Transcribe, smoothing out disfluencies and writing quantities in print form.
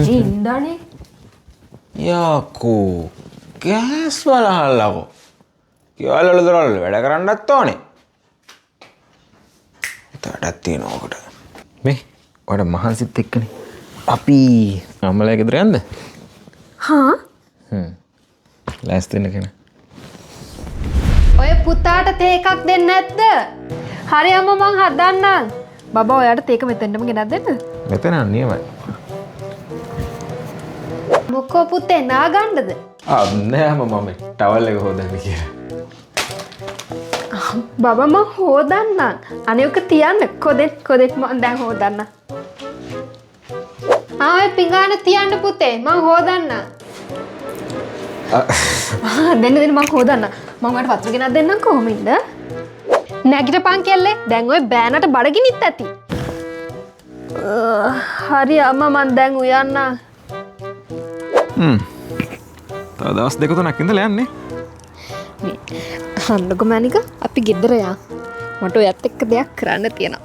ඉන්දානේ යකෝ ගෑස් වලහල්ලකෝ කියවල දොරවල් වැඩ කරන්නත් ඕනේ. තටත් තියෙනවකට මේ ඔයාට මහන්සිත් එක්කනේ අපි අම්මලා ගෙදර යන්න. හා ලෑස්ති වෙන්න කෙනා. ඔය පුතාට තේ එකක් දෙන්න නැද්ද? හරි අම්මා මං හදන්නම්. බබා ඔයාට තේක මෙතෙන්ටම ගෙනත් දෙන්න. මෙතන නියමයි. මොකෝ පුතේ නාගන්නද? නෑ මම ටවල් එක හොදන්න කියලා. බබා මං හොදන්නම්. අනේ ඔක තියන්න කොදෙත් මං දැන් හොදන්න. ඔය පිඟාන තියන්න පුතේ මං හොදන්න. දෙන්න මං හොදන්න. මං ඔයාලට වතුර ගෙනත් දෙන්නම් කොහොමින්ද? නැගිටපන් කෙල්ලේ. දැන් ඔය බෑනට බඩගිනිත් ඇති. හරි අම්මා මං දැන් උයන්න. තව දවස් දෙක තුනක් ඉඳලා යන්නේ. හන්දක මැනික අපි ගෙදර යා. මට ඔයත් එක්ක දෙයක් කරන්න තියෙනවා.